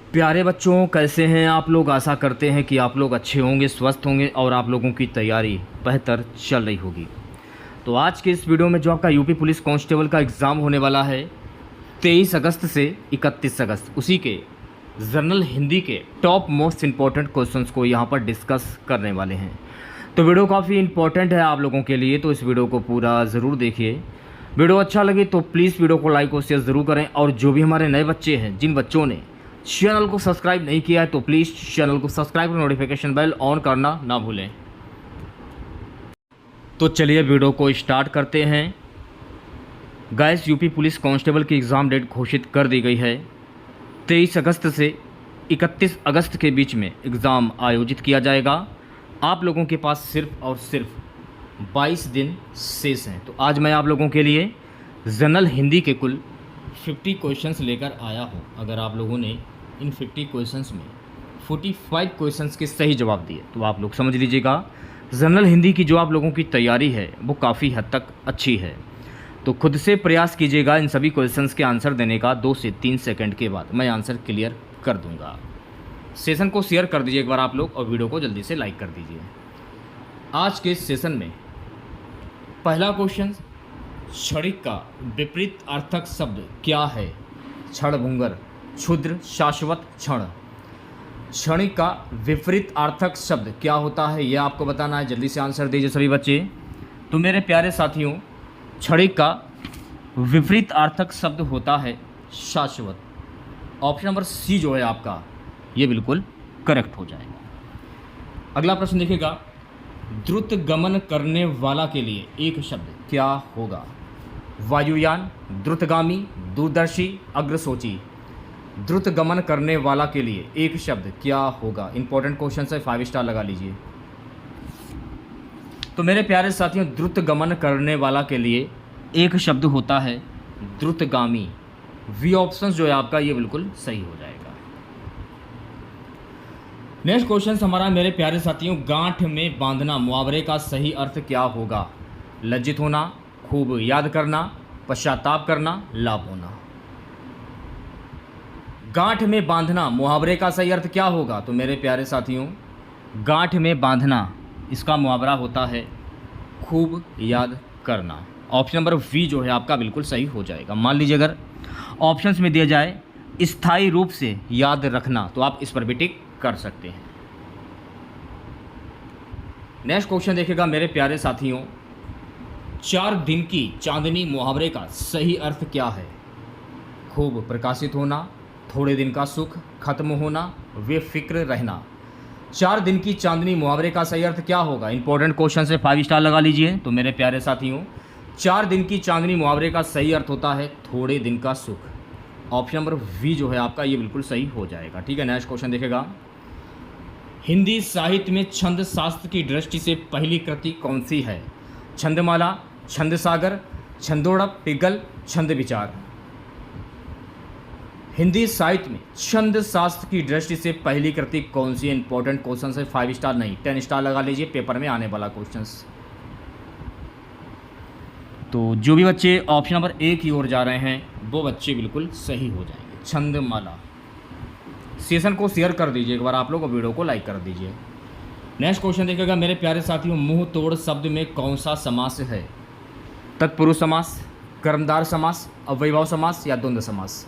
प्यारे बच्चों, कैसे हैं आप लोग। आशा करते हैं कि आप लोग अच्छे होंगे, स्वस्थ होंगे और आप लोगों की तैयारी बेहतर चल रही होगी। तो आज के इस वीडियो में जो आपका यूपी पुलिस कांस्टेबल का एग्ज़ाम होने वाला है 23 अगस्त से 31 अगस्त, उसी के जनरल हिंदी के टॉप मोस्ट इम्पॉर्टेंट क्वेश्चंस को यहाँ पर डिस्कस करने वाले हैं। तो वीडियो काफ़ी इंपॉर्टेंट है आप लोगों के लिए, तो इस वीडियो को पूरा ज़रूर देखिए। वीडियो अच्छा लगे तो प्लीज़ वीडियो को लाइक और शेयर ज़रूर करें। और जो भी हमारे नए बच्चे हैं, जिन बच्चों ने चैनल को सब्सक्राइब नहीं किया है, तो प्लीज़ चैनल को सब्सक्राइब और नोटिफिकेशन बेल ऑन करना ना भूलें। तो चलिए वीडियो को स्टार्ट करते हैं। गाइस, यूपी पुलिस कांस्टेबल की एग्ज़ाम डेट घोषित कर दी गई है। 23 अगस्त से 31 अगस्त के बीच में एग्ज़ाम आयोजित किया जाएगा। आप लोगों के पास सिर्फ और सिर्फ 22 दिन शेष हैं। तो आज मैं आप लोगों के लिए जनरल हिंदी के कुल 50 क्वेश्चंस लेकर आया हूं। अगर आप लोगों ने इन 50 क्वेश्चंस में 45 क्वेश्चंस के सही जवाब दिए तो आप लोग समझ लीजिएगा जनरल हिंदी की जो आप लोगों की तैयारी है वो काफ़ी हद तक अच्छी है। तो खुद से प्रयास कीजिएगा इन सभी क्वेश्चंस के आंसर देने का। 2 से 3 सेकंड के बाद मैं आंसर क्लियर कर दूंगा। सेशन को शेयर कर दीजिए एक बार आप लोग, और वीडियो को जल्दी से लाइक कर दीजिए। आज के सेशन में पहला क्वेश्चन, क्षणिक का विपरीत अर्थक शब्द क्या है। क्षणभंगुर, क्षुद्र, शाश्वत, क्षण। क्षणिक का विपरीत अर्थक शब्द क्या होता है यह आपको बताना है। जल्दी से आंसर दीजिए सभी बच्चे। तो मेरे प्यारे साथियों, क्षणिक का विपरीत अर्थक शब्द होता है शाश्वत। ऑप्शन नंबर सी जो है आपका ये बिल्कुल करेक्ट हो जाएगा। अगला प्रश्न देखिएगा, द्रुत गमन करने वाला के लिए एक शब्द क्या होगा। वायुयान, द्रुतगामी, दूरदर्शी, अग्रसोची। द्रुत गमन करने वाला के लिए एक शब्द क्या होगा। इंपॉर्टेंट क्वेश्चन है, 5 स्टार लगा लीजिए। तो मेरे प्यारे साथियों, द्रुत गमन करने वाला के लिए एक शब्द होता है द्रुतगामी। वी ऑप्शन जो है आपका ये बिल्कुल सही हो जाएगा। नेक्स्ट क्वेश्चन हमारा मेरे प्यारे साथियों, गांठ में बांधना मुहावरे का सही अर्थ क्या होगा। लज्जित होना, खूब याद करना, पश्चाताप करना, लाभ होना। गांठ में बांधना मुहावरे का सही अर्थ क्या होगा। तो मेरे प्यारे साथियों, गांठ में बांधना इसका मुहावरा होता है खूब याद करना। ऑप्शन नंबर वी जो है आपका बिल्कुल सही हो जाएगा। मान लीजिए अगर ऑप्शंस में दिया जाए स्थायी रूप से याद रखना, तो आप इस पर भी टिक कर सकते हैं। नेक्स्ट क्वेश्चन देखिएगा मेरे प्यारे साथियों, 4 दिन की चांदनी मुहावरे का सही अर्थ क्या है। खूब प्रकाशित होना, थोड़े दिन का सुख, खत्म होना, बेफिक्र रहना। 4 दिन की चांदनी मुहावरे का सही अर्थ क्या होगा। इंपॉर्टेंट क्वेश्चन से 5 स्टार लगा लीजिए। तो मेरे प्यारे साथियों, 4 दिन की चांदनी मुहावरे का सही अर्थ होता है थोड़े दिन का सुख। ऑप्शन नंबर वी जो है आपका ये बिल्कुल सही हो जाएगा। ठीक है, नेक्स्ट क्वेश्चन देखेगा, हिंदी साहित्य में छंद शास्त्र की दृष्टि से पहली कृति कौन सी है। छंदमाला, छंद सागर, छंदोड़प, पिगल, छंद विचार। हिंदी साहित्य में छंद शास्त्र की दृष्टि से पहली कृति कौन सी है। इंपॉर्टेंट क्वेश्चन है, 5 स्टार नहीं 10 स्टार लगा लीजिए, पेपर में आने वाला क्वेश्चन। तो जो भी बच्चे ऑप्शन नंबर ए की ओर जा रहे हैं वो बच्चे बिल्कुल सही हो जाएंगे। छंदमाला। सेशन को शेयर कर दीजिए एक बार आप लोग, और वीडियो को लाइक कर दीजिए। नेक्स्ट क्वेश्चन देखिएगा मेरे प्यारे साथियों, मुंह तोड़ शब्द में कौन सा समास है। तत्पुरुष समास, कर्मधार समास, अव्ययभाव समास या द्वंद्व समास।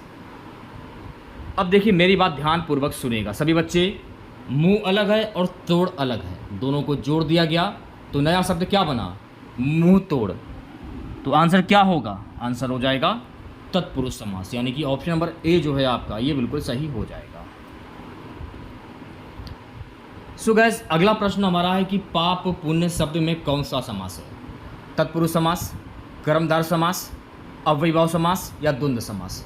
अब देखिए मेरी बात ध्यान पूर्वक सुनेगा सभी बच्चे। मुंह अलग है और तोड़ अलग है, दोनों को जोड़ दिया गया तो नया शब्द क्या बना, मुंह तोड़। तो आंसर क्या होगा, आंसर हो जाएगा तत्पुरुष समास, यानी कि ऑप्शन नंबर ए जो है आपका ये बिल्कुल सही हो जाएगा। सो गाइस, अगला प्रश्न हमारा है कि पाप पुण्य शब्द में कौन सा समास है। तत्पुरुष समास, कर्मधार समास, अव्ययभाव समास या द्वंद्व समास।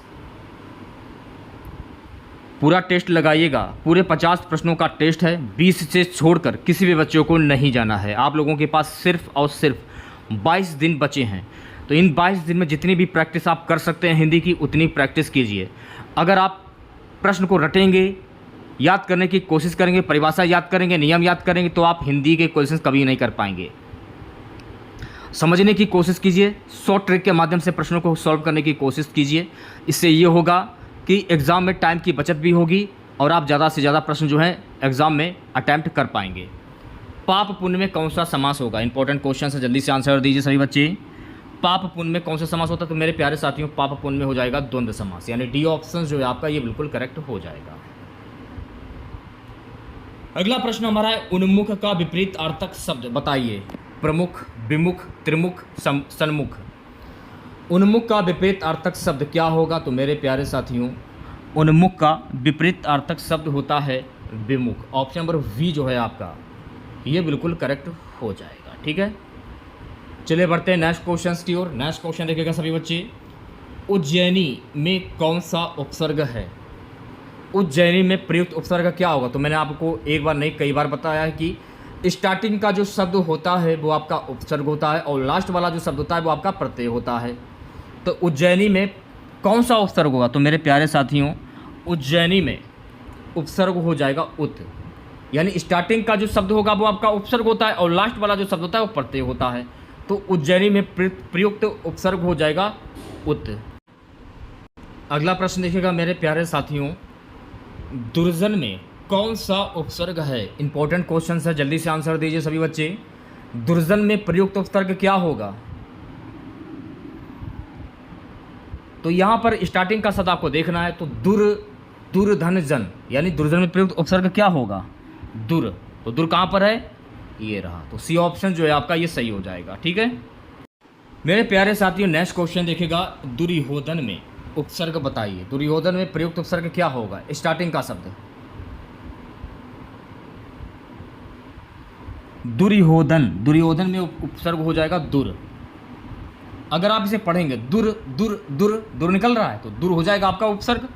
पूरा टेस्ट लगाइएगा, पूरे 50 प्रश्नों का टेस्ट है। 20 से छोड़कर किसी भी बच्चों को नहीं जाना है। आप लोगों के पास सिर्फ और सिर्फ 22 दिन बचे हैं। तो इन 22 दिन में जितनी भी प्रैक्टिस आप कर सकते हैं हिंदी की, उतनी प्रैक्टिस कीजिए। अगर आप प्रश्न को रटेंगे, याद करने की कोशिश करेंगे, परिभाषा याद करेंगे, नियम याद करेंगे, तो आप हिंदी के क्वेश्चंस कभी नहीं कर पाएंगे। समझने की कोशिश कीजिए, शॉर्ट ट्रिक के माध्यम से प्रश्नों को सॉल्व करने की कोशिश कीजिए। इससे ये होगा कि एग्ज़ाम में टाइम की बचत भी होगी और आप ज़्यादा से ज़्यादा प्रश्न जो है एग्ज़ाम में अटैम्प्ट कर पाएंगे। पाप पुण्य में कौन सा समास होगा? इंपॉर्टेंट क्वेश्चन है, जल्दी से आंसर दीजिए सभी बच्चे। पाप पुण्य में कौन सा समास होता है? तो मेरे प्यारे साथियों पाप पुण्य में हो जाएगा द्वंद्व समास, यानी डी ऑप्शन जो है आपका ये बिल्कुल करेक्ट हो जाएगा। अगला प्रश्न हमारा है उन्मुख का विपरीत अर्थक शब्द बताइए। प्रमुख, विमुख, त्रिमुख, सन्मुख। उन्मुख का विपरीत अर्थक शब्द क्या होगा? तो मेरे प्यारे साथियों उन्मुख का विपरीत अर्थक शब्द होता है विमुख। ऑप्शन नंबर वी जो है आपका ये बिल्कुल करेक्ट हो जाएगा। ठीक है, चलिए बढ़ते हैं नेक्स्ट क्वेश्चन की ओर। नेक्स्ट क्वेश्चन देखिएगा सभी बच्चे। उज्जैनी में कौन सा उपसर्ग है? उज्जैनी में प्रयुक्त उपसर्ग क्या होगा? तो मैंने आपको एक बार नहीं कई बार बताया है कि स्टार्टिंग का जो शब्द होता है वो आपका उपसर्ग होता है और लास्ट वाला जो शब्द होता है वो आपका प्रत्यय होता है। तो उज्जैनी में कौन सा उपसर्ग होगा? तो मेरे प्यारे साथियों उज्जैनी में उपसर्ग हो जाएगा उत, यानी स्टार्टिंग का जो शब्द होगा वो आपका उपसर्ग होता है और लास्ट वाला जो शब्द होता है वो प्रत्यय होता है। तो उज्जैनी में प्रयुक्त उपसर्ग हो जाएगा उत। अगला प्रश्न देखिएगा मेरे प्यारे साथियों। दुर्जन में कौन सा उपसर्ग है? इंपॉर्टेंट क्वेश्चन है, जल्दी से आंसर दीजिए सभी बच्चे। दुर्जन में प्रयुक्त उपसर्ग क्या होगा? तो यहाँ पर स्टार्टिंग का शब्द आपको देखना है। तो दुर्धन जन, यानी दुर्जन में प्रयुक्त उपसर्ग क्या होगा? दुर। तो दुर कहाँ पर है? ये रहा। तो सी ऑप्शन जो है आपका ये सही हो जाएगा। ठीक है मेरे प्यारे साथियों, नेक्स्ट क्वेश्चन देखिएगा। दुर्योधन में उपसर्ग बताइए। दुर्योधन में प्रयुक्त उपसर्ग क्या होगा? स्टार्टिंग का शब्द दुर्योधन, दुर्योधन में उपसर्ग हो जाएगा दुर। अगर आप इसे पढ़ेंगे दुर दुर दुर दुर निकल रहा है तो दुर हो जाएगा आपका उपसर्ग।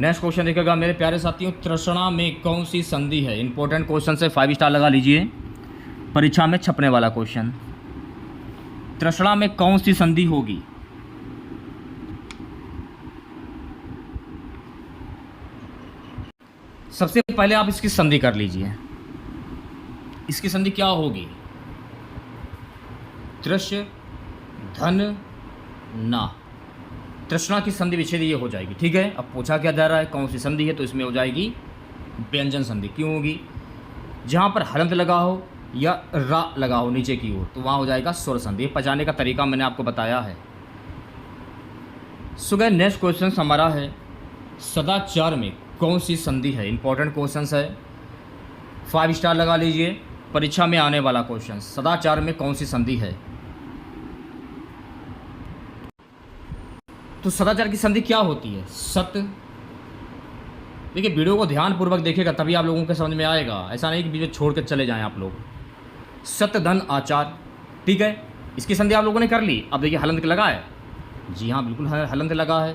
नेक्स्ट क्वेश्चन देखिएगा मेरे प्यारे साथियों। तृष्णा में कौन सी संधि है? इंपॉर्टेंट क्वेश्चन से 5 स्टार लगा लीजिए, परीक्षा में छपने वाला क्वेश्चन। तृष्णा में कौन सी संधि होगी? सबसे पहले आप इसकी संधि कर लीजिए। इसकी संधि क्या होगी? तृष्य धन ना, तृष्णा की संधि विच्छेद ये हो जाएगी। ठीक है, अब पूछा क्या जा रहा है कौन सी संधि है? तो इसमें हो जाएगी व्यंजन संधि। क्यों होगी? जहाँ पर हलंत लगा हो या रा लगा हो नीचे की ओर तो वहाँ हो जाएगा स्वर संधि। पहचानने का तरीका मैंने आपको बताया है। सुबह नेक्स्ट क्वेश्चन हमारा है सदाचार में कौन सी संधि है? इंपॉर्टेंट क्वेश्चन है, 5 स्टार लगा लीजिए, परीक्षा में आने वाला क्वेश्चन। सदाचार में कौन सी संधि है? तो सदाचार की संधि क्या होती है? सत्य। देखिए वीडियो को ध्यानपूर्वक देखिएगा तभी आप लोगों के समझ में आएगा, ऐसा नहीं कि वीडियो छोड़ कर चले जाएं आप लोग। सत्य धन आचार। ठीक है, इसकी संधि आप लोगों ने कर ली। अब देखिए हलंत लगा है, जी हाँ बिल्कुल हलंत लगा है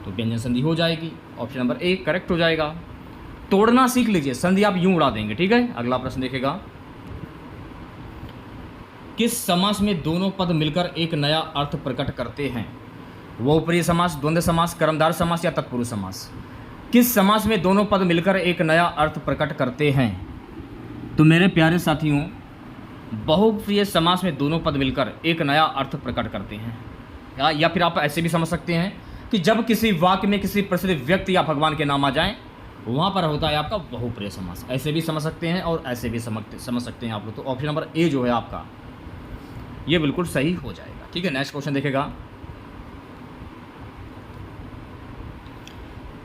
तो व्यंजन संधि हो जाएगी। ऑप्शन नंबर ए करेक्ट हो जाएगा। तोड़ना सीख लीजिए, संधि आप यूं उड़ा देंगे। ठीक है, अगला प्रश्न देखेगा। किस समास में दोनों पद मिलकर एक नया अर्थ प्रकट करते हैं? बहुप्रिय समास, द्वंद्व समास, कर्मधारय समास या तत्पुरुष समास? किस समास में दोनों पद मिलकर एक नया अर्थ प्रकट करते हैं? तो मेरे प्यारे साथियों बहुप्रिय समास में दोनों पद मिलकर एक नया अर्थ प्रकट करते हैं। या फिर आप ऐसे भी समझ सकते हैं कि जब किसी वाक्य में किसी प्रसिद्ध व्यक्ति या भगवान के नाम आ जाएं वहाँ पर होता है आपका बहुप्रिय समास। ऐसे भी समझ सकते हैं और ऐसे भी समझ सकते हैं आप लोग। तो ऑप्शन नंबर ए जो है आपका ये बिल्कुल सही हो जाएगा। ठीक है, नेक्स्ट क्वेश्चन देखेगा।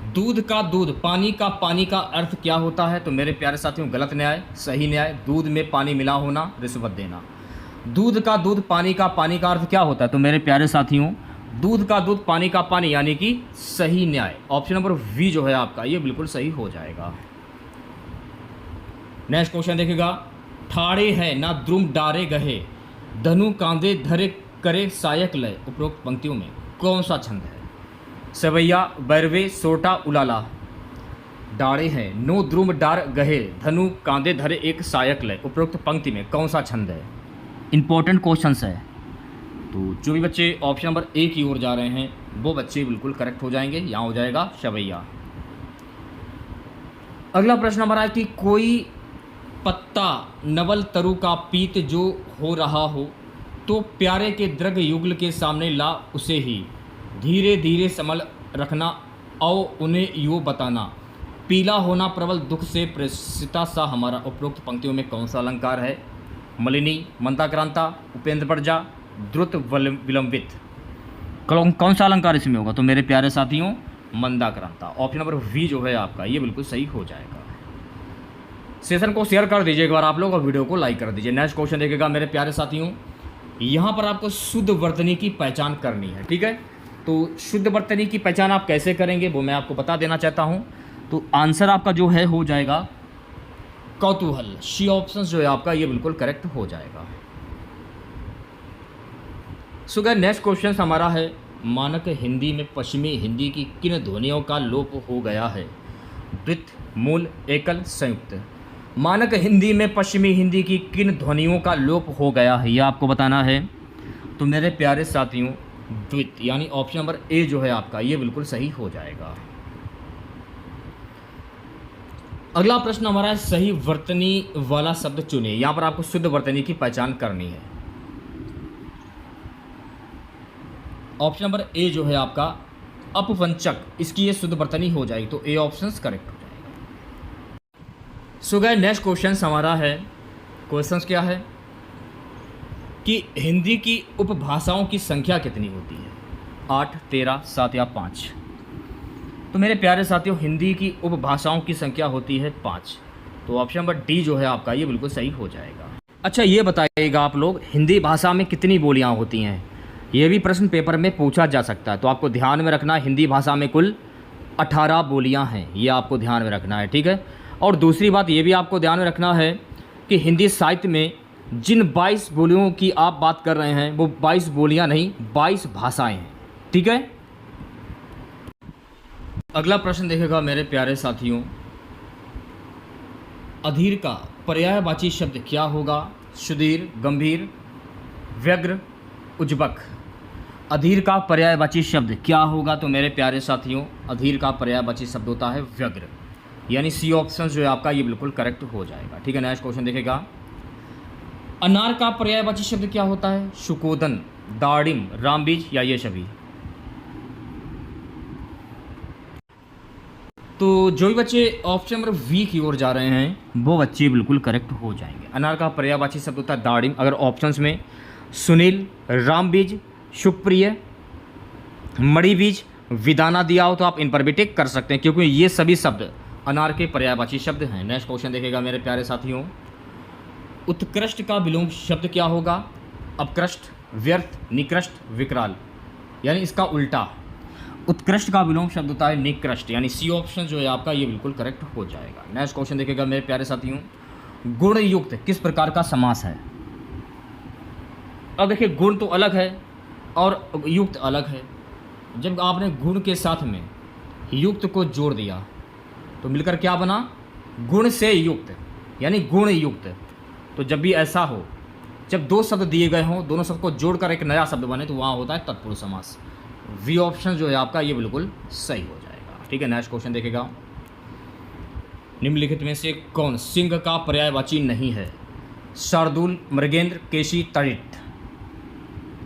दूध का दूध, पानी का पानी का अर्थ क्या होता है? तो मेरे प्यारे साथियों गलत न्याय, सही न्याय। दूध में पानी मिला होना, रिश्वत देना। दूध का दूध, पानी का पानी का अर्थ क्या होता है? तो मेरे प्यारे साथियों दूध का दूध, पानी का पानी, यानी कि सही न्याय। ऑप्शन नंबर वी जो है आपका ये बिल्कुल सही हो जाएगा। नेक्स्ट क्वेश्चन देखेगा। ठाड़े है ना द्रुम डारे गहे, धनु कांधे धरे करे सायक लय। उपरोक्त पंक्तियों में कौन सा छंद है? सवैया, बैरवे, सोटा, उलाला। डाड़े हैं, नो द्रुम डार गहे, धनु कांधे धरे एक सायक लय। उपरोक्त पंक्ति में कौन सा छंद है? इंपॉर्टेंट क्वेश्चन है, तो जो भी बच्चे ऑप्शन नंबर ए की ओर जा रहे हैं वो बच्चे बिल्कुल करेक्ट हो जाएंगे। यहाँ हो जाएगा सवैया। अगला प्रश्न हमारा है कि कोई पत्ता नवल तरु का पीत जो हो रहा हो तो प्यारे के द्रग युगल के सामने ला उसे ही, धीरे धीरे संभल रखना और उन्हें यो बताना, पीला होना प्रबल दुख से प्रसिता सा हमारा उपरोक्त पंक्तियों में कौन सा अलंकार है? मलिनी, मंदाक्रांता, उपेंद्र प्रजा, द्रुत विलंबित। कौन सा अलंकार इसमें होगा? तो मेरे प्यारे साथियों मंदाक्रांता। ऑप्शन नंबर वी जो है आपका ये बिल्कुल सही हो जाएगा। सेशन को शेयर कर दीजिए एक बार आप लोग और वीडियो को लाइक कर दीजिए। नेक्स्ट क्वेश्चन देखिएगा मेरे प्यारे साथियों, यहाँ पर आपको शुद्ध वर्तनी की पहचान करनी है, ठीक है। तो शुद्ध वर्तनी की पहचान आप कैसे करेंगे वो मैं आपको बता देना चाहता हूँ। तो आंसर आपका जो है हो जाएगा कौतूहल। सी ऑप्शन जो है आपका ये बिल्कुल करेक्ट हो जाएगा। सो गाइस नेक्स्ट क्वेश्चन हमारा है, मानक हिंदी में पश्चिमी हिंदी की किन ध्वनियों का लोप हो गया है? द्वित, मूल, एकल, संयुक्त। मानक हिंदी में पश्चिमी हिंदी की किन ध्वनियों का लोप हो गया है यह आपको बताना है। तो मेरे प्यारे साथियों द्वित यानी ऑप्शन नंबर ए जो है आपका ये बिल्कुल सही हो जाएगा। अगला प्रश्न हमारा है, सही वर्तनी वाला शब्द चुनिए। यहाँ पर आपको शुद्ध वर्तनी की पहचान करनी है। ऑप्शन नंबर ए जो है आपका अपवंचक, इसकी ये शुद्ध वर्तनी हो जाएगी, तो ए ऑप्शन करेक्ट हो जाएगा। सो गाइस नेक्स्ट क्वेश्चन हमारा है, क्वेश्चन क्या है कि हिंदी की उपभाषाओं की संख्या कितनी होती है? 8, 13, 7 या 5। तो मेरे प्यारे साथियों हिंदी की उपभाषाओं की संख्या होती है 5। तो ऑप्शन नंबर डी जो है आपका ये बिल्कुल सही हो जाएगा। अच्छा ये बताइएगा आप लोग, हिंदी भाषा में कितनी बोलियां होती हैं? ये भी प्रश्न पेपर में पूछा जा सकता है, तो आपको ध्यान में रखना हिंदी भाषा में कुल 18 बोलियां हैं, ये आपको ध्यान में रखना है, ठीक है। और दूसरी बात ये भी आपको ध्यान में रखना है कि हिंदी साहित्य में जिन 22 बोलियों की आप बात कर रहे हैं वो 22 बोलियां नहीं 22 भाषाएं हैं, ठीक है। अगला प्रश्न देखेगा मेरे प्यारे साथियों, अधीर का पर्यायवाची शब्द क्या होगा? सुधीर, गंभीर, व्यग्र, उज्बक। अधीर का पर्यायवाची शब्द क्या होगा? तो मेरे प्यारे साथियों अधीर का पर्यायवाची शब्द होता है व्यग्र, यानी सी ऑप्शन जो है आपका ये बिल्कुल करेक्ट हो जाएगा, ठीक है। नेक्स्ट क्वेश्चन देखेगा, अनार का पर्यायवाची शब्द क्या होता है? शुकोदन, दाड़िम, रामबीज या ये सभी। तो जो भी बच्चे ऑप्शन नंबर वी की ओर जा रहे हैं वो बच्चे बिल्कुल करेक्ट हो जाएंगे। अनार का पर्यायवाची शब्द होता है दाड़िम। अगर ऑप्शंस में सुनील, रामबीज, सुप्रिय, मणिबीज, विदाना दिया हो तो आप इन पर भी टिक कर सकते हैं, क्योंकि ये सभी शब्द अनार के पर्यायवाची शब्द हैं। नेक्स्ट क्वेश्चन देखेगा मेरे प्यारे साथियों, उत्कृष्ट का विलोम शब्द क्या होगा? अपकृष्ट, व्यर्थ, निकृष्ट, विकराल, यानी इसका उल्टा। उत्कृष्ट का विलोम शब्द होता है निकृष्ट, यानी सी ऑप्शन जो है आपका ये बिल्कुल करेक्ट हो जाएगा। नेक्स्ट क्वेश्चन देखेगा मेरे प्यारे साथियों, गुण युक्त किस प्रकार का समास है? अब देखिए गुण तो अलग है और युक्त अलग है। जब आपने गुण के साथ में युक्त को जोड़ दिया तो मिलकर क्या बना? गुण से युक्त, यानी गुण युक्त। तो जब भी ऐसा हो, जब दो शब्द दिए गए हों, दोनों शब्द को जोड़कर एक नया शब्द बने, तो वहाँ होता है तत्पुरुष समास। वी ऑप्शन जो है आपका ये बिल्कुल सही हो जाएगा, ठीक है। नेक्स्ट क्वेश्चन देखेगा, निम्नलिखित में से कौन सिंह का पर्यायवाची नहीं है? शार्दूल, मृगेंद्र, केशी, तड़ित।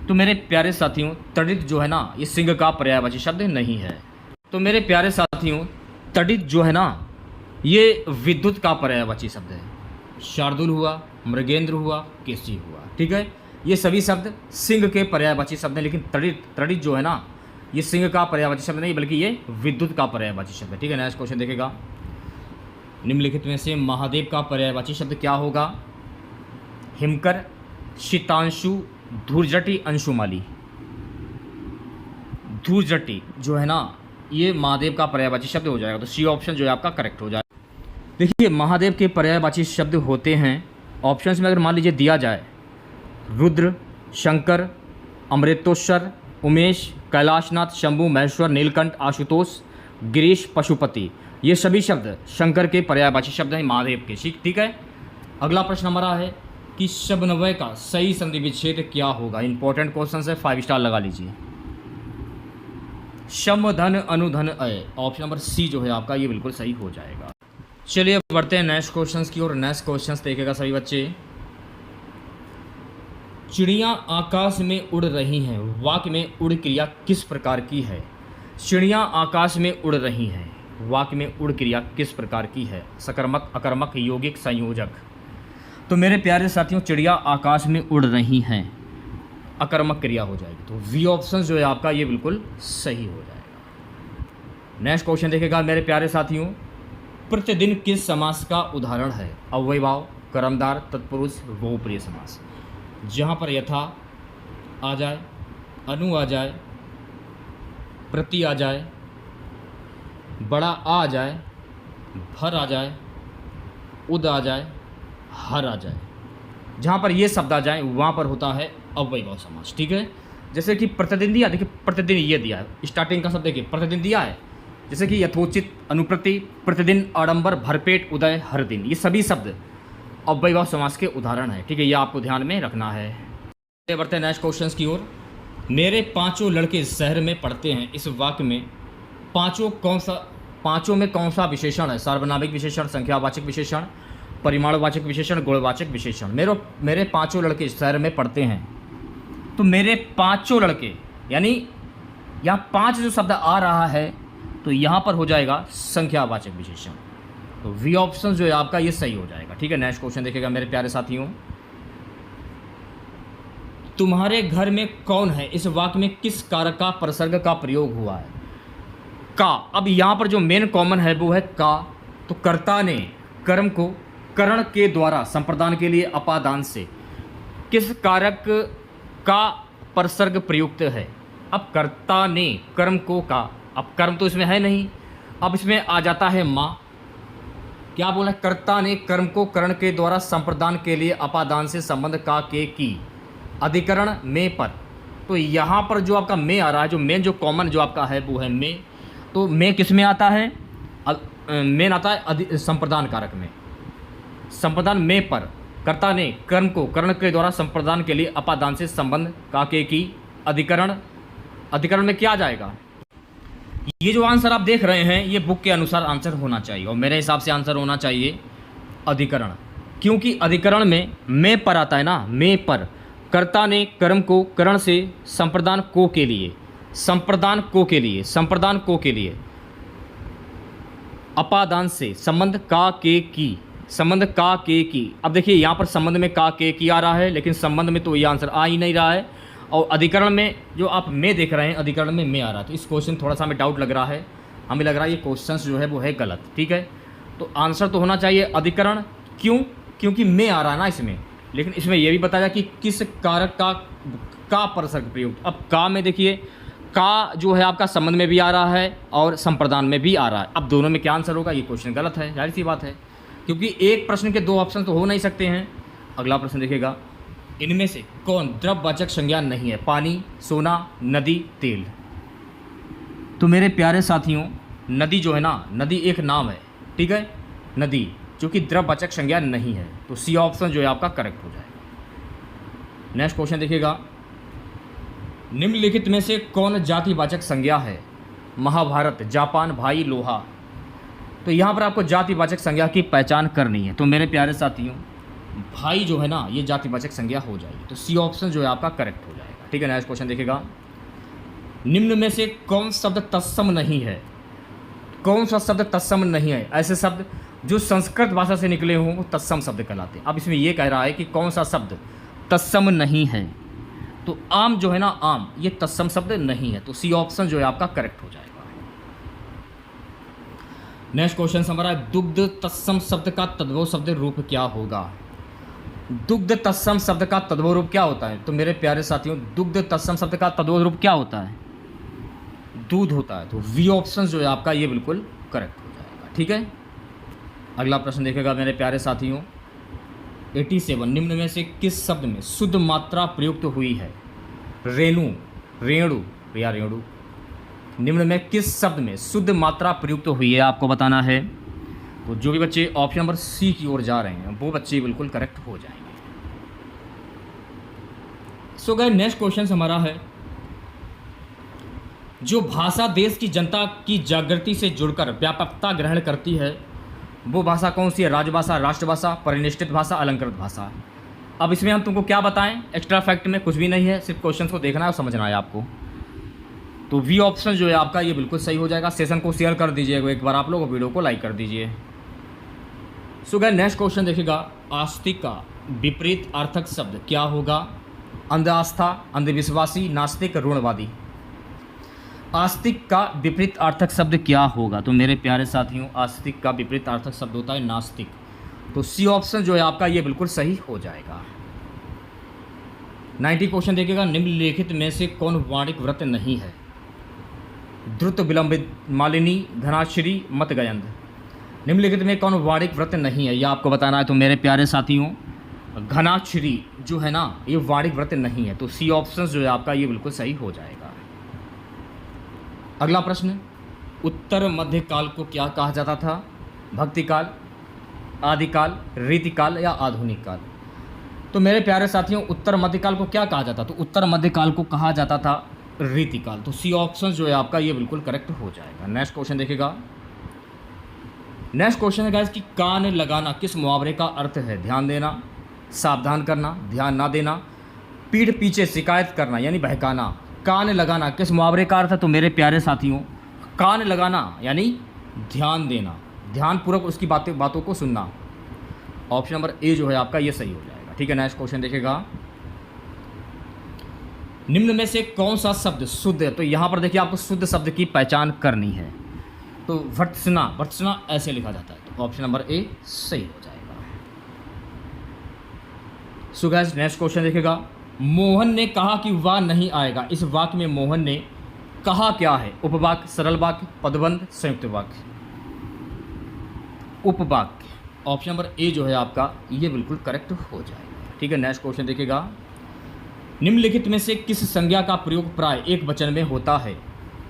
तो मेरे प्यारे साथियों तड़ित जो है ना ये सिंह का पर्यायवाची शब्द नहीं है। तो मेरे प्यारे साथियों तड़ित जो है ना ये विद्युत का पर्यायवाची शब्द है। शार्दूल हुआ, मृगेंद्र हुआ, केशी हुआ, ठीक है। ये सभी शब्द सिंह के पर्यायवाची शब्द हैं, लेकिन तड़ित जो है ना ये सिंह का पर्यायवाची शब्द नहीं बल्कि ये विद्युत का पर्यायवाची शब्द है, ठीक है। नेक्स्ट क्वेश्चन देखेगा, निम्नलिखित में से महादेव का पर्यायवाची शब्द क्या होगा? हिमकर, शीतांशु, धूर्जटी, अंशुमाली। धूर्जटी जो है ना ये महादेव का पर्यायवाची शब्द हो जाएगा, तो सी ऑप्शन जो है आपका करेक्ट हो जाएगा। देखिए महादेव के पर्यायवाची शब्द होते हैं, ऑप्शंस में अगर मान लीजिए दिया जाए रुद्र, शंकर, अमृतोश्वर, उमेश, कैलाशनाथ, शंभु, महेश्वर, नीलकंठ, आशुतोष, गिरीश, पशुपति। ये सभी शब्द शंकर के पर्यायवाची शब्द हैं महादेव के, ठीक है। अगला प्रश्न हमारा है कि शबनवय का सही संधि विच्छेद क्या होगा? इंपॉर्टेंट क्वेश्चन है, 5 स्टार लगा लीजिए। शम धन अनुधन अय, ऑप्शन नंबर सी जो है आपका ये बिल्कुल सही हो जाएगा। चलिए बढ़ते हैं नेक्स्ट क्वेश्चंस की ओर। नेक्स्ट क्वेश्चंस देखेगा सभी बच्चे, चिड़ियाँ आकाश में उड़ रही हैं, वाक्य में उड़ क्रिया किस प्रकार की है? चिड़ियाँ आकाश में उड़ रही हैं, वाक्य में उड़ क्रिया किस प्रकार की है? सकर्मक, अकर्मक, यौगिक, संयोजक। तो मेरे प्यारे साथियों, चिड़िया आकाश में उड़ रही हैं, अकर्मक क्रिया हो जाएगी। तो वी ऑप्शन जो है आपका ये बिल्कुल सही हो जाएगा। नेक्स्ट क्वेश्चन देखेगा मेरे प्यारे साथियों, प्रतिदिन किस समास का उदाहरण है? अव्ययभाव, कर्मधार, तत्पुरुष, बहुप्रिय समास। जहाँ पर यथा आ जाए, अनु आ जाए, प्रति आ जाए, बड़ा आ जाए, भर आ जाए, उद आ जाए, हर आ जाए, जहाँ पर ये शब्द आ जाए वहाँ पर होता है अव्ययभाव समास। ठीक है, जैसे कि प्रतिदिन दिया, देखिए प्रतिदिन ये दिया है, स्टार्टिंग का शब्द देखिए प्रतिदिन दिया है, जैसे कि यथोचित, अनुप्रति, प्रतिदिन, आडंबर, भरपेट, उदय, हर दिन, ये सभी शब्द अव्ययभाव समास के उदाहरण है। ठीक है, ये आपको ध्यान में रखना है। बढ़ते हैं नेक्स्ट क्वेश्चन की ओर। मेरे पांचों लड़के शहर में पढ़ते हैं, इस वाक्य में पांचों में कौन सा विशेषण है? सार्वनामिक विशेषण, संख्यावाचक विशेषण, परिमाणवाचक विशेषण, गुणवाचक विशेषण। मेरे पांचों लड़के शहर में पढ़ते हैं, तो मेरे पांचों लड़के यानी यहाँ 5 जो शब्द आ रहा है तो यहाँ पर हो जाएगा संख्यावाचक विशेषण। तो वी ऑप्शन जो है आपका ये सही हो जाएगा। ठीक है, नेक्स्ट क्वेश्चन देखिएगा मेरे प्यारे साथियों, तुम्हारे घर में कौन है? इस वाक्य में किस कारक का प्रसर्ग का प्रयोग हुआ है? का। अब यहाँ पर जो मेन कॉमन है वो है का। तो कर्ता ने कर्म को करण के द्वारा संप्रदान के लिए अपादान से किस कारक का प्रसर्ग प्रयुक्त है? अब कर्ता ने कर्म को का, अब कर्म तो इसमें है नहीं, अब इसमें आ जाता है माँ। क्या बोला? कर्ता ने कर्म को करण के द्वारा संप्रदान के लिए अपादान से संबंध का के की, अधिकरण में पर। तो यहाँ पर जो आपका में आ रहा है, जो मेन जो कॉमन जो आपका है वो है में। तो में किस में आता है? मेन आता है संप्रदान कारक में। संप्रदान में पर कर्ता ने कर्म को करण के द्वारा संप्रदान के लिए अपादान से संबंध का के की, अधिकरण में क्या आ जाएगा? ये जो आंसर आप देख रहे हैं ये बुक के अनुसार आंसर होना चाहिए, और मेरे हिसाब से आंसर होना चाहिए अधिकरण, क्योंकि अधिकरण में पर आता है ना, में पर। कर्ता ने कर्म को करण से संप्रदान को के लिए अपादान से संबंध का के की। अब देखिए यहाँ पर संबंध में का के की आ रहा है, लेकिन संबंध में तो ये आंसर आ ही नहीं रहा है, और अधिकरण में जो आप में देख रहे हैं अधिकरण में आ रहा है। तो इस क्वेश्चन थोड़ा सा हमें डाउट लग रहा है, हमें लग रहा है ये क्वेश्चन जो है वो है गलत। ठीक है, तो आंसर तो होना चाहिए अधिकरण। क्यों? क्योंकि में आ रहा है ना इसमें, लेकिन इसमें यह भी बताया कि किस कारक का प्रसर्ग प्रयुक्त। अब का में देखिए, का जो है आपका संबंध में भी आ रहा है और संप्रदान में भी आ रहा है। अब दोनों में क्या आंसर होगा? ये क्वेश्चन गलत है, जाहिर सी बात है, क्योंकि एक प्रश्न के 2 ऑप्शन तो हो नहीं सकते हैं। अगला प्रश्न देखिएगा, इनमें से कौन द्रव्यवाचक संज्ञा नहीं है? पानी, सोना, नदी, तेल। तो मेरे प्यारे साथियों, नदी जो है ना, नदी एक नाम है। ठीक है, नदी जो कि द्रव्यवाचक संज्ञा नहीं है, तो सी ऑप्शन जो है आपका करेक्ट हो जाएगा। नेक्स्ट क्वेश्चन देखिएगा, निम्नलिखित में से कौन जातिवाचक संज्ञा है? महाभारत, जापान, भाई, लोहा। तो यहाँ पर आपको जातिवाचक संज्ञा की पहचान करनी है। तो मेरे प्यारे साथियों, भाई जो है ना ये जातिवाचक संज्ञा हो जाएगी, तो सी ऑप्शन जो है आपका करेक्ट हो जाएगा। ठीक है, नेक्स्ट क्वेश्चन देखिएगा, निम्न में से कौन शब्द तत्सम नहीं है? कौन सा शब्द तत्सम नहीं है? ऐसे शब्द जो संस्कृत भाषा से निकले हों वो तत्सम शब्द कहलाते हैं। अब इसमें ये कह रहा है कि कौन सा शब्द तत्सम नहीं है, तो आम जो है ना, आम ये तत्सम शब्द नहीं है, तो सी ऑप्शन जो है आपका करेक्ट हो जाएगा। नेक्स्ट क्वेश्चन हमारा, दुग्ध तत्सम शब्द का तद्भव शब्द रूप क्या होगा? दुग्ध तत्सम शब्द का तद्भव रूप क्या होता है? तो मेरे प्यारे साथियों, दुग्ध तत्सम शब्द का तद्भव रूप क्या होता है? दूध होता है। तो वी ऑप्शन जो है आपका ये बिल्कुल करेक्ट हो जाएगा। ठीक है, अगला प्रश्न देखेगा मेरे प्यारे साथियों, 87, निम्न में से किस शब्द में शुद्ध मात्रा प्रयुक्त हुई है? रेणु, रेणु या रेणु। निम्न में किस शब्द में शुद्ध मात्रा प्रयुक्त हुई है आपको बताना है। तो जो भी बच्चे ऑप्शन नंबर सी की ओर जा रहे हैं वो बच्चे बिल्कुल करेक्ट हो जाएंगे। सो गाइस, नेक्स्ट क्वेश्चन हमारा है, जो भाषा देश की जनता की जागृति से जुड़कर व्यापकता ग्रहण करती है वो भाषा कौन सी है? राजभाषा, राष्ट्रभाषा, परिनिष्ठित भाषा, अलंकृत भाषा। अब इसमें हम तुमको क्या बताएं? एक्स्ट्रा फैक्ट में कुछ भी नहीं है, सिर्फ क्वेश्चन को देखना है और समझना है आपको। तो वी ऑप्शन जो है आपका ये बिल्कुल सही हो जाएगा। सेशन को शेयर कर दीजिएगा एक बार आप लोग, वीडियो को लाइक कर दीजिए। सो गाइस नेक्स्ट क्वेश्चन देखिएगा, आस्तिक का विपरीत अर्थक शब्द क्या होगा? अंध आस्था, अंधविश्वासी, नास्तिक, ऋणवादी। आस्तिक का विपरीत अर्थक शब्द क्या होगा? तो मेरे प्यारे साथियों, आस्तिक का विपरीत अर्थक शब्द होता है नास्तिक। तो सी ऑप्शन जो है आपका ये बिल्कुल सही हो जाएगा। 90 क्वेश्चन देखिएगा, निम्नलिखित में से कौन वाणिक व्रत नहीं है? द्रुत, विलंबित, मालिनी, घनाश्री, मतगयंध। निम्नलिखित में कौन वाणिक व्रत नहीं है, यह आपको बताना है। तो मेरे प्यारे साथियों, घनाश्री जो है ना, ये वाणिक व्रत नहीं है। तो सी ऑप्शन जो है आपका ये बिल्कुल सही हो जाएगा। अगला प्रश्न, उत्तर मध्य काल को क्या कहा जाता था? भक्ति काल, आदिकाल, रीतिकाल या आधुनिक काल। तो मेरे प्यारे साथियों, उत्तर मध्यकाल को क्या कहा जाता? तो उत्तर मध्यकाल को कहा जाता था रीतिकाल। तो सी ऑप्शन जो है आपका ये बिल्कुल करेक्ट हो जाएगा। नेक्स्ट क्वेश्चन देखिएगा, नेक्स्ट क्वेश्चन है गाइस कि कान लगाना किस मुहावरे का अर्थ है? ध्यान देना, सावधान करना, ध्यान ना देना, पीठ पीछे शिकायत करना यानी बहकाना। कान लगाना किस मुहावरे का अर्थ है? तो मेरे प्यारे साथियों, कान लगाना यानी ध्यान देना, ध्यानपूर्वक उसकी बातों को सुनना। ऑप्शन नंबर ए जो है आपका ये सही हो जाएगा। ठीक है, नेक्स्ट क्वेश्चन देखिएगा, निम्न में से कौन सा शब्द शुद्ध है? तो यहाँ पर देखिए आपको शुद्ध शब्द की पहचान करनी है। तो वर्त्सना, वर्त्सना ऐसे लिखा जाता है। तो ऑप्शन नंबर ए सही हो जाएगा। सो गाइस नेक्स्ट क्वेश्चन देखिएगा, मोहन ने कहा कि वह नहीं आएगा। इस वाक्य में मोहन ने कहा क्या है? उपवाक्य, सरल वाक्य, पदबंध, संयुक्त वाक्य। उपवाक्य, ऑप्शन नंबर ए जो है आपका ये बिल्कुल करेक्ट हो जाएगा। ठीक है, नेक्स्ट क्वेश्चन देखिएगा, निम्नलिखित में से किस संज्ञा का प्रयोग प्राय एक वचन में होता है?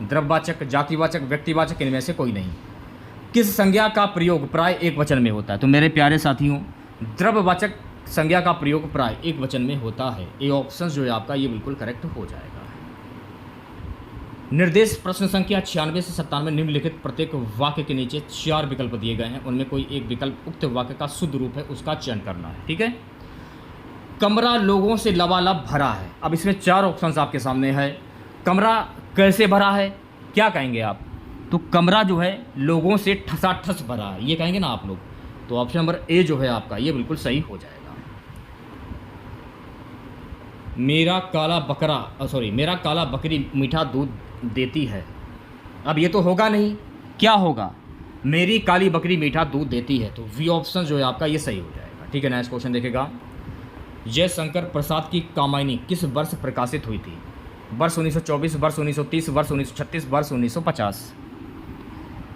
द्रव्यवाचक, जातिवाचक, व्यक्तिवाचक, इनमें से कोई नहीं। किस संज्ञा का प्रयोग प्राय एक वचन में होता है? तो मेरे प्यारे साथियों, द्रव्यवाचक संज्ञा का प्रयोग प्राय एक वचन में होता है। ए ऑप्शन जो है आपका ये बिल्कुल करेक्ट हो जाएगा। निर्देश प्रश्न संख्या 96 से 97, निम्नलिखित प्रत्येक वाक्य के नीचे 4 विकल्प दिए गए हैं। उनमें कोई एक विकल्प उक्त वाक्य का शुद्ध रूप है, उसका चयन करना है। ठीक है, कमरा लोगों से लबालब भरा है। अब इसमें 4 ऑप्शंस आपके सामने है। कमरा कैसे भरा है, क्या कहेंगे आप? तो कमरा जो है लोगों से ठसाठस भरा है, ये कहेंगे ना आप लोग। तो ऑप्शन नंबर ए जो है आपका ये बिल्कुल सही हो जाएगा। मेरा काला बकरी मीठा दूध देती है। अब ये तो होगा नहीं, क्या होगा? मेरी काली बकरी मीठा दूध देती है। तो वी ऑप्शन जो है आपका ये सही हो जाएगा। ठीक है, नेक्स्ट क्वेश्चन देखेगा, जयशंकर प्रसाद की कामायनी किस वर्ष प्रकाशित हुई थी? वर्ष 1924, वर्ष 1930, वर्ष 1936, वर्ष 1950।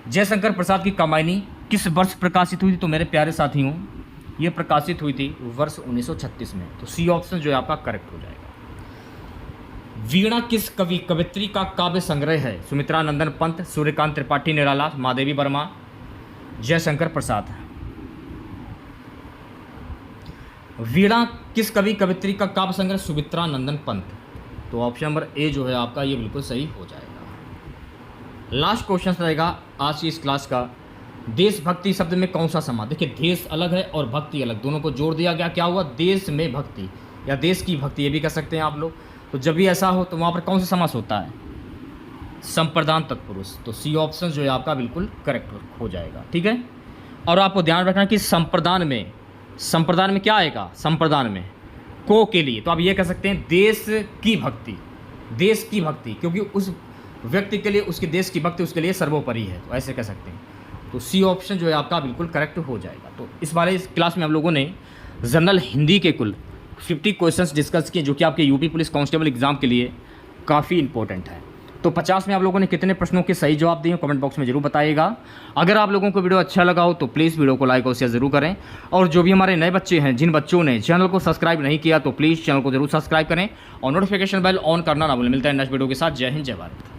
जयशंकर प्रसाद की कामायनी किस वर्ष प्रकाशित हुई थी? तो मेरे प्यारे साथियों, ये प्रकाशित हुई थी वर्ष 1936 में। तो सी ऑप्शन जो है आपका करेक्ट हो जाएगा। वीणा किस कवि कवित्री का काव्य संग्रह है? सुमित्रा नंदन पंत, सूर्यकांत त्रिपाठी निराला, महादेवी वर्मा, जयशंकर प्रसाद। वीणा किस कवि कवित्री का काव्य संग्रह? सुमित्रा नंदन पंत। तो ऑप्शन नंबर ए जो है आपका ये बिल्कुल सही हो जाएगा। लास्ट क्वेश्चन रहेगा आज की इस क्लास का, देशभक्ति शब्द में कौन सा समास? देखिए, देश अलग है और भक्ति अलग, दोनों को जोड़ दिया गया, क्या हुआ? देश में भक्ति या देश की भक्ति, ये भी कह सकते हैं आप लोग। तो जब भी ऐसा हो तो वहाँ पर कौन सा समास होता है? संप्रदान तत्पुरुष। तो सी ऑप्शन जो है आपका बिल्कुल करेक्ट हो जाएगा। ठीक है, और आपको ध्यान रखना कि संप्रदान में क्या आएगा? संप्रदान में को के लिए, तो आप ये कह सकते हैं देश की भक्ति, क्योंकि उस व्यक्ति के लिए उसके देश की भक्ति उसके लिए सर्वोपरि है, तो ऐसे कह सकते हैं। तो सी ऑप्शन जो है आपका बिल्कुल करेक्ट हो जाएगा। तो इस बारे इस क्लास में हम लोगों ने जनरल हिंदी के कुल 50 क्वेश्चंस डिस्कस किए, जो कि आपके यूपी पुलिस कांस्टेबल एग्जाम के लिए काफ़ी इंपॉर्टेंट है। तो 50 में आप लोगों ने कितने प्रश्नों के सही जवाब दिए कमेंट बॉक्स में जरूर बताइएगा। अगर आप लोगों को वीडियो अच्छा लगा हो तो प्लीज़ वीडियो को लाइक और शेयर जरूर करें, और जो भी हमारे नए बच्चे हैं, जिन बच्चों ने चैनल को सब्सक्राइब नहीं किया, तो प्लीज़ चैनल को जरूर सब्सक्राइब करें और नोटिफिकेशन बेल ऑन करना ना भूलें। मिलता है नेक्स्ट वीडियो के साथ। जय हिंद, जय भारत।